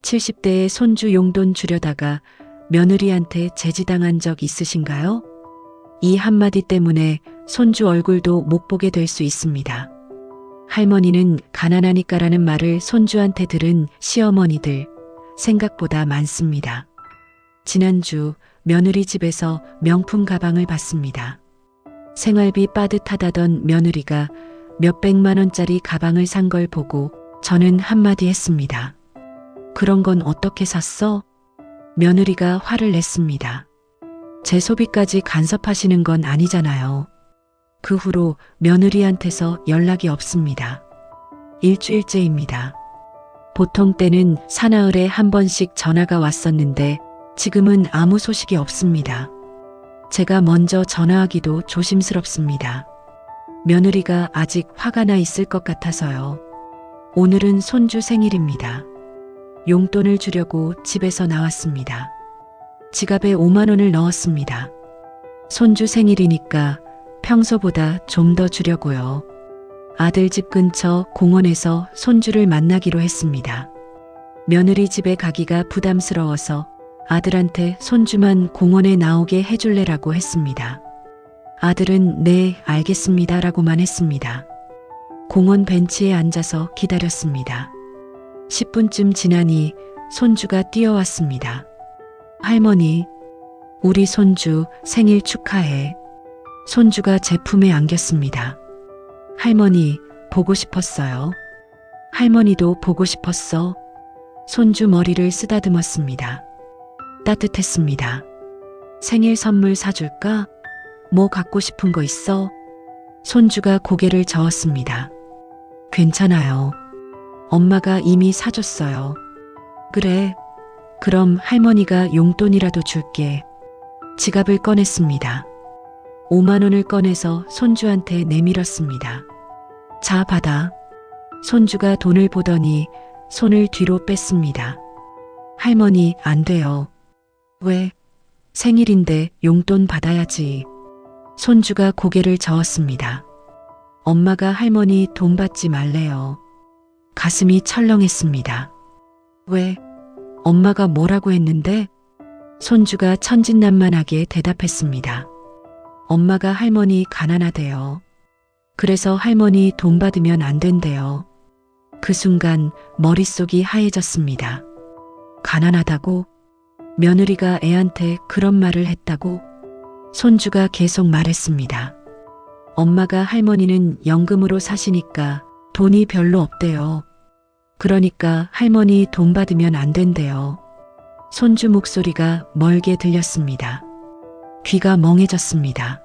70대의 손주 용돈 주려다가 며느리한테 제지당한 적 있으신가요? 이 한마디 때문에 손주 얼굴도 못 보게 될 수 있습니다. 할머니는 가난하니까라는 말을 손주한테 들은 시어머니들 생각보다 많습니다. 지난주 며느리 집에서 명품 가방을 봤습니다. 생활비 빠듯하다던 며느리가 몇백만 원짜리 가방을 산 걸 보고 저는 한마디 했습니다. 그런 건 어떻게 샀어? 며느리가 화를 냈습니다. 제 소비까지 간섭하시는 건 아니잖아요. 그 후로 며느리한테서 연락이 없습니다. 일주일째입니다. 보통 때는 사나흘에 한 번씩 전화가 왔었는데 지금은 아무 소식이 없습니다. 제가 먼저 전화하기도 조심스럽습니다. 며느리가 아직 화가 나 있을 것 같아서요. 오늘은 손주 생일입니다. 용돈을 주려고 집에서 나왔습니다. 지갑에 5만 원을 넣었습니다. 손주 생일이니까 평소보다 좀 더 주려고요. 아들 집 근처 공원에서 손주를 만나기로 했습니다. 며느리 집에 가기가 부담스러워서 아들한테 손주만 공원에 나오게 해줄래라고 했습니다. 아들은 네, 알겠습니다라고만 했습니다. 공원 벤치에 앉아서 기다렸습니다. 10분쯤 지나니 손주가 뛰어왔습니다. 할머니, 우리 손주 생일 축하해. 손주가 제 품에 안겼습니다. 할머니, 보고 싶었어요. 할머니도 보고 싶었어. 손주 머리를 쓰다듬었습니다. 따뜻했습니다. 생일 선물 사줄까? 뭐 갖고 싶은 거 있어? 손주가 고개를 저었습니다. 괜찮아요. 엄마가 이미 사줬어요. 그래, 그럼 할머니가 용돈이라도 줄게. 지갑을 꺼냈습니다. 5만 원을 꺼내서 손주한테 내밀었습니다. 자, 받아. 손주가 돈을 보더니 손을 뒤로 뺐습니다. 할머니, 안 돼요. 왜? 생일인데 용돈 받아야지. 손주가 고개를 저었습니다. 엄마가 할머니 돈 받지 말래요. 가슴이 철렁했습니다. 왜? 엄마가 뭐라고 했는데? 손주가 천진난만하게 대답했습니다. 엄마가 할머니 가난하대요. 그래서 할머니 돈 받으면 안 된대요. 그 순간 머릿속이 하얘졌습니다. 가난하다고? 며느리가 애한테 그런 말을 했다고? 손주가 계속 말했습니다. 엄마가 할머니는 연금으로 사시니까 돈이 별로 없대요. 그러니까 할머니 돈 받으면 안 된대요. 손주 목소리가 멀게 들렸습니다. 귀가 멍해졌습니다.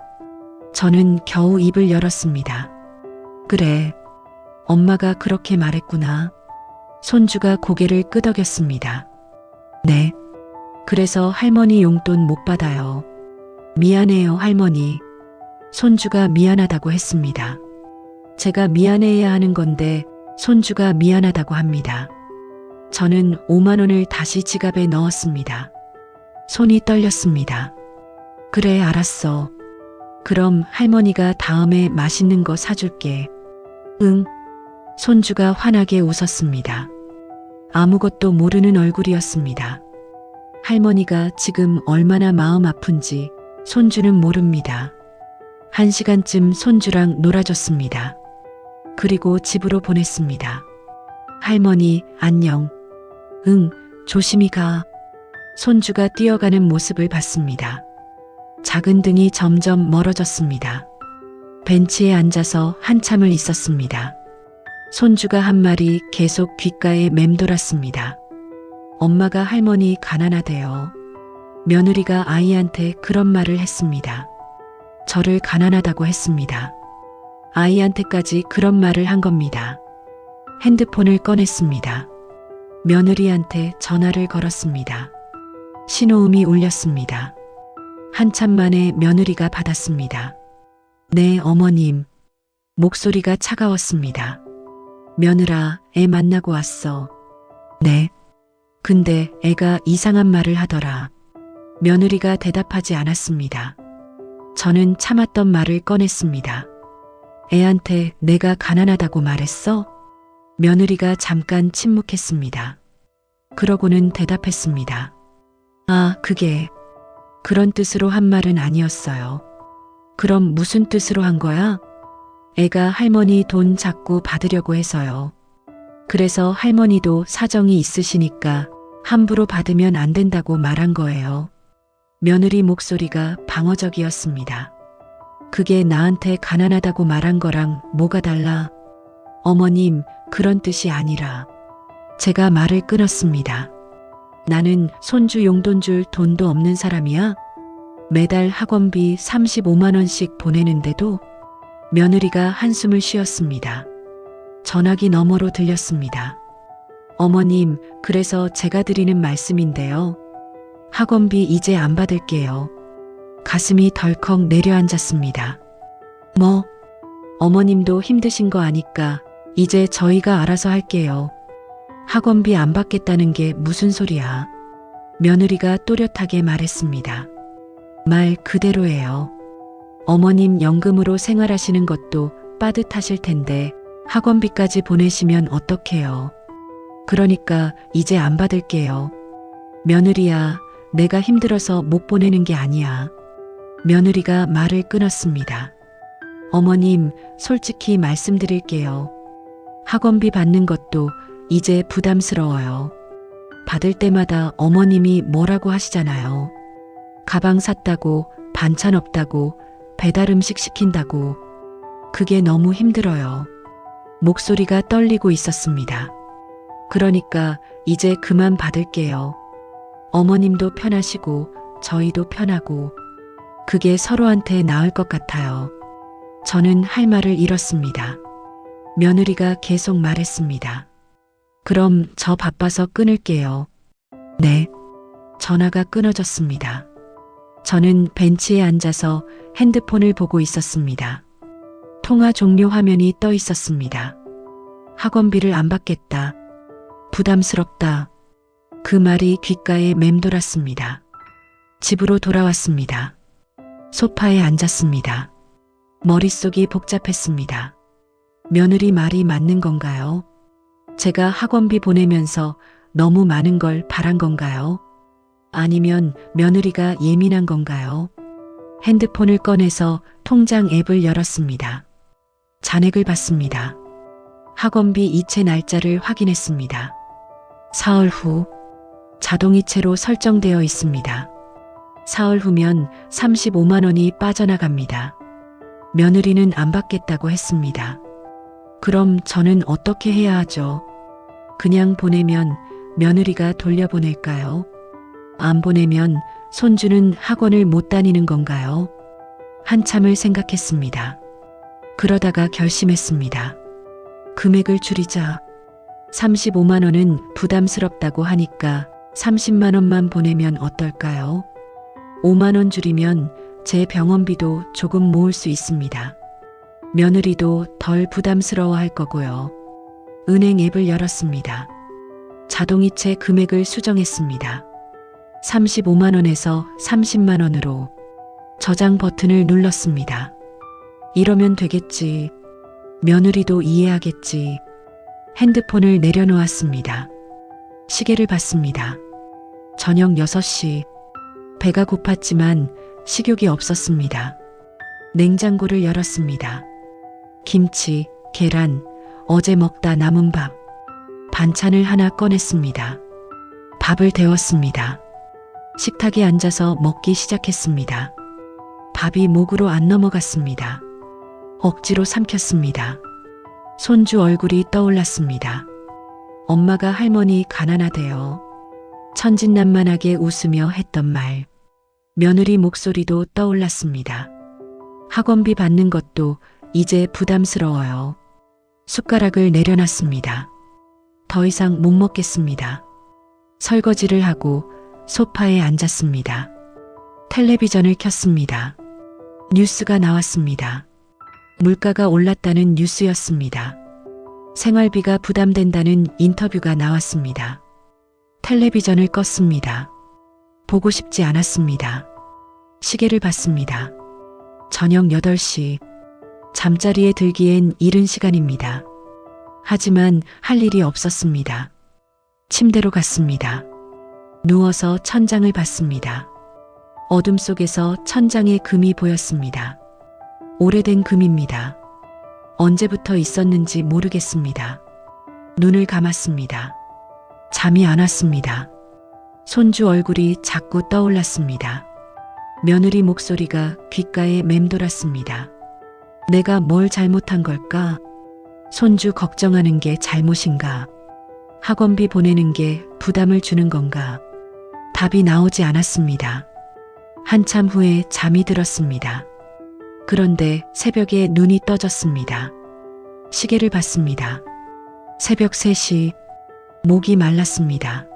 저는 겨우 입을 열었습니다. 그래, 엄마가 그렇게 말했구나. 손주가 고개를 끄덕였습니다. 네, 그래서 할머니 용돈 못 받아요. 미안해요, 할머니. 손주가 미안하다고 했습니다. 제가 미안해야 하는 건데 손주가 미안하다고 합니다. 저는 5만 원을 다시 지갑에 넣었습니다. 손이 떨렸습니다. 그래, 알았어. 그럼 할머니가 다음에 맛있는 거 사줄게. 응. 손주가 환하게 웃었습니다. 아무것도 모르는 얼굴이었습니다. 할머니가 지금 얼마나 마음 아픈지 손주는 모릅니다. 1시간쯤 손주랑 놀아줬습니다. 그리고 집으로 보냈습니다. 할머니, 안녕. 응, 조심히 가. 손주가 뛰어가는 모습을 봤습니다. 작은 등이 점점 멀어졌습니다. 벤치에 앉아서 한참을 있었습니다. 손주가 한 말이 계속 귓가에 맴돌았습니다. 엄마가 할머니 가난하대요. 며느리가 아이한테 그런 말을 했습니다. 저를 가난하다고 했습니다. 아이한테까지 그런 말을 한 겁니다. 핸드폰을 꺼냈습니다. 며느리한테 전화를 걸었습니다. 신호음이 울렸습니다. 한참 만에 며느리가 받았습니다. 네, 어머님. 목소리가 차가웠습니다. 며느라, 애 만나고 왔어. 네. 근데 애가 이상한 말을 하더라. 며느리가 대답하지 않았습니다. 저는 참았던 말을 꺼냈습니다. 애한테 내가 가난하다고 말했어? 며느리가 잠깐 침묵했습니다. 그러고는 대답했습니다. 아, 그게 그런 뜻으로 한 말은 아니었어요. 그럼 무슨 뜻으로 한 거야? 애가 할머니 돈 자꾸 받으려고 해서요. 그래서 할머니도 사정이 있으시니까 함부로 받으면 안 된다고 말한 거예요. 며느리 목소리가 방어적이었습니다. 그게 나한테 가난하다고 말한 거랑 뭐가 달라? 어머님, 그런 뜻이 아니라. 제가 말을 끊었습니다. 나는 손주 용돈 줄 돈도 없는 사람이야? 매달 학원비 35만 원씩 보내는데도. 며느리가 한숨을 쉬었습니다. 전화기 너머로 들렸습니다. 어머님, 그래서 제가 드리는 말씀인데요. 학원비 이제 안 받을게요. 가슴이 덜컥 내려앉았습니다. 뭐? 어머님도 힘드신 거 아니까 이제 저희가 알아서 할게요. 학원비 안 받겠다는 게 무슨 소리야? 며느리가 또렷하게 말했습니다. 말 그대로예요. 어머님 연금으로 생활하시는 것도 빠듯하실 텐데 학원비까지 보내시면 어떡해요. 그러니까 이제 안 받을게요. 며느리야, 내가 힘들어서 못 보내는 게 아니야. 며느리가 말을 끊었습니다. 어머님, 솔직히 말씀드릴게요. 학원비 받는 것도 이제 부담스러워요. 받을 때마다 어머님이 뭐라고 하시잖아요. 가방 샀다고, 반찬 없다고, 배달 음식 시킨다고. 그게 너무 힘들어요. 목소리가 떨리고 있었습니다. 그러니까 이제 그만 받을게요. 어머님도 편하시고 저희도 편하고 그게 서로한테 나을 것 같아요. 저는 할 말을 잃었습니다. 며느리가 계속 말했습니다. 그럼 저 바빠서 끊을게요. 네. 전화가 끊어졌습니다. 저는 벤치에 앉아서 핸드폰을 보고 있었습니다. 통화 종료 화면이 떠 있었습니다. 학원비를 안 받겠다. 부담스럽다. 그 말이 귓가에 맴돌았습니다. 집으로 돌아왔습니다. 소파에 앉았습니다. 머릿속이 복잡했습니다. 며느리 말이 맞는 건가요? 제가 학원비 보내면서 너무 많은 걸 바란 건가요? 아니면 며느리가 예민한 건가요? 핸드폰을 꺼내서 통장 앱을 열었습니다. 잔액을 봤습니다. 학원비 이체 날짜를 확인했습니다. 사흘 후 자동이체로 설정되어 있습니다. 사흘 후면 35만 원이 빠져나갑니다. 며느리는 안 받겠다고 했습니다. 그럼 저는 어떻게 해야 하죠? 그냥 보내면 며느리가 돌려보낼까요? 안 보내면 손주는 학원을 못 다니는 건가요? 한참을 생각했습니다. 그러다가 결심했습니다. 금액을 줄이자. 35만 원은 부담스럽다고 하니까 30만 원만 보내면 어떨까요? 5만 원 줄이면 제 병원비도 조금 모을 수 있습니다. 며느리도 덜 부담스러워할 거고요. 은행 앱을 열었습니다. 자동이체 금액을 수정했습니다. 35만 원에서 30만 원으로 저장 버튼을 눌렀습니다. 이러면 되겠지. 며느리도 이해하겠지. 핸드폰을 내려놓았습니다. 시계를 봤습니다. 저녁 6시. 배가 고팠지만 식욕이 없었습니다. 냉장고를 열었습니다. 김치, 계란, 어제 먹다 남은 밥. 반찬을 하나 꺼냈습니다. 밥을 데웠습니다. 식탁에 앉아서 먹기 시작했습니다. 밥이 목으로 안 넘어갔습니다. 억지로 삼켰습니다. 손주 얼굴이 떠올랐습니다. 엄마가 할머니 가난하대요. 천진난만하게 웃으며 했던 말. 며느리 목소리도 떠올랐습니다. 학원비 받는 것도 이제 부담스러워요. 숟가락을 내려놨습니다. 더 이상 못 먹겠습니다. 설거지를 하고 소파에 앉았습니다. 텔레비전을 켰습니다. 뉴스가 나왔습니다. 물가가 올랐다는 뉴스였습니다. 생활비가 부담된다는 인터뷰가 나왔습니다. 텔레비전을 껐습니다. 보고 싶지 않았습니다. 시계를 봤습니다. 저녁 8시. 잠자리에 들기엔 이른 시간입니다. 하지만 할 일이 없었습니다. 침대로 갔습니다. 누워서 천장을 봤습니다. 어둠 속에서 천장에 금이 보였습니다. 오래된 금입니다. 언제부터 있었는지 모르겠습니다. 눈을 감았습니다. 잠이 안 왔습니다. 손주 얼굴이 자꾸 떠올랐습니다. 며느리 목소리가 귓가에 맴돌았습니다. 내가 뭘 잘못한 걸까? 손주 걱정하는 게 잘못인가? 학원비 보내는 게 부담을 주는 건가? 답이 나오지 않았습니다. 한참 후에 잠이 들었습니다. 그런데 새벽에 눈이 떠졌습니다. 시계를 봤습니다. 새벽 3시, 목이 말랐습니다.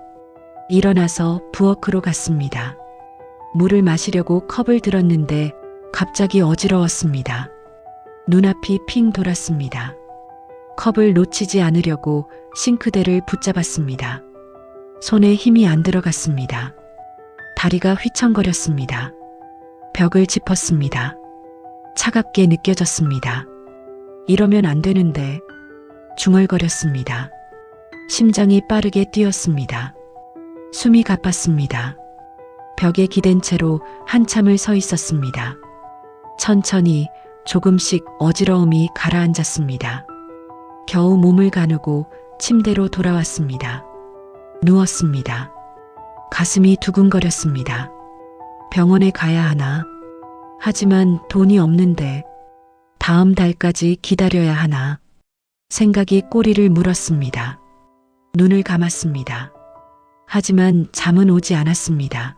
일어나서 부엌으로 갔습니다. 물을 마시려고 컵을 들었는데 갑자기 어지러웠습니다. 눈앞이 핑 돌았습니다. 컵을 놓치지 않으려고 싱크대를 붙잡았습니다. 손에 힘이 안 들어갔습니다. 다리가 휘청거렸습니다. 벽을 짚었습니다. 차갑게 느껴졌습니다. 이러면 안 되는데 중얼거렸습니다. 심장이 빠르게 뛰었습니다. 숨이 가팠습니다. 벽에 기댄 채로 한참을 서 있었습니다. 천천히 조금씩 어지러움이 가라앉았습니다. 겨우 몸을 가누고 침대로 돌아왔습니다. 누웠습니다. 가슴이 두근거렸습니다. 병원에 가야 하나? 하지만 돈이 없는데 다음 달까지 기다려야 하나? 생각이 꼬리를 물었습니다. 눈을 감았습니다. 하지만 잠은 오지 않았습니다.